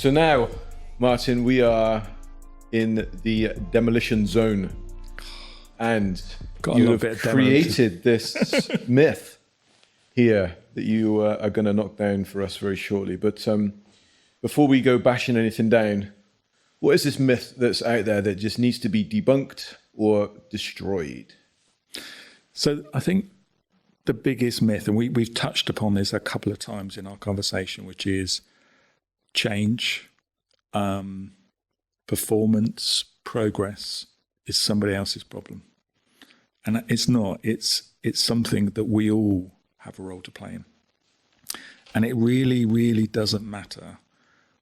So now, Martin, we are in the demolition zone, and you have created this myth here that you are going to knock down for us very shortly. But before we go bashing anything down, what is this myth that's out there that just needs to be debunked or destroyed? So I think the biggest myth, and we've touched upon this a couple of times in our conversation, which is change, performance, progress is somebody else's problem. And it's not. It's something that we all have a role to play in. And it really, really doesn't matter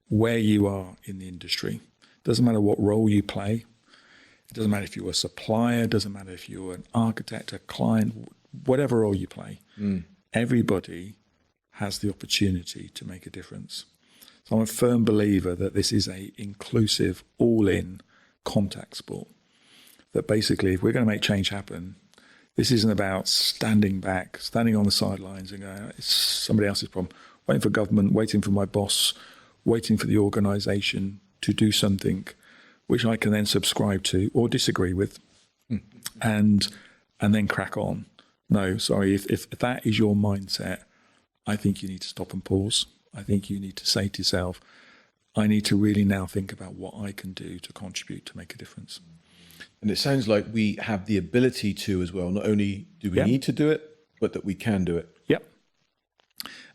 where you are in the industry. It doesn't matter what role you play. It doesn't matter if you're a supplier. It doesn't matter if you're an architect, a client, whatever role you play. Everybody has the opportunity to make a difference. So I'm a firm believer that this is a inclusive, all-in contact sport. That basically, if we're going to make change happen, this isn't about standing back, standing on the sidelines and going, it's somebody else's problem, waiting for government, waiting for my boss, waiting for the organisation to do something which I can then subscribe to or disagree with and then crack on. No, sorry, if that is your mindset, I think you need to stop and pause. I think you need to say to yourself, I need to really now think about what I can do to contribute to make a difference. And it sounds like we have the ability to as well. Not only do we need to do it, but that we can do it. Yep.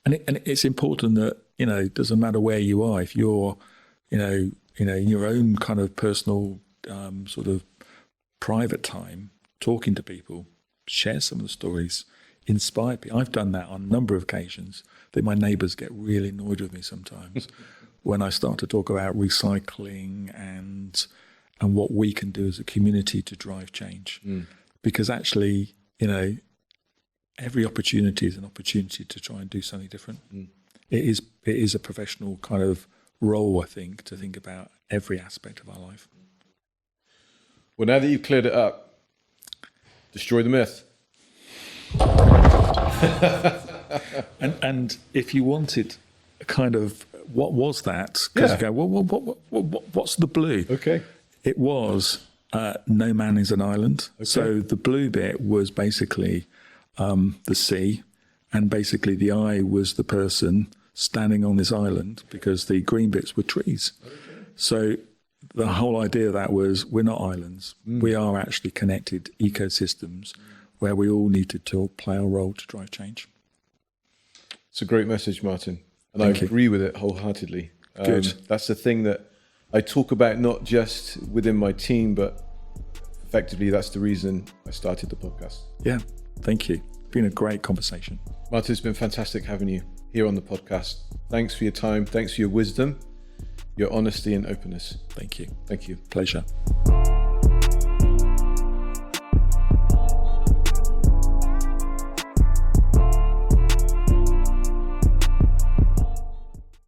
And it's important that, it doesn't matter where you are. If you're, in your own kind of personal sort of private time, talking to people, share some of the stories, inspire people. I've done that on a number of occasions. I think my neighbours get really annoyed with me sometimes when I start to talk about recycling and what we can do as a community to drive change. Because actually, every opportunity is an opportunity to try and do something different. It is a professional kind of role, I think, to think about every aspect of our life. Well, now that you've cleared it up, destroy the myth. and if you wanted a kind of, what was that? Because you go, what's the blue? Okay. It was no man is an island. Okay. So the blue bit was basically the sea, and basically the I was the person standing on this island because the green bits were trees. Okay. So the whole idea of that was we're not islands. We are actually connected ecosystems where we all need to play our role to drive change. It's a great message, Martin. And I agree with it wholeheartedly. Good. That's the thing that I talk about, not just within my team, but effectively that's the reason I started the podcast. Yeah, thank you. Been a great conversation. Martin, it's been fantastic having you here on the podcast. Thanks for your time. Thanks for your wisdom, your honesty and openness. Thank you. Thank you. Pleasure.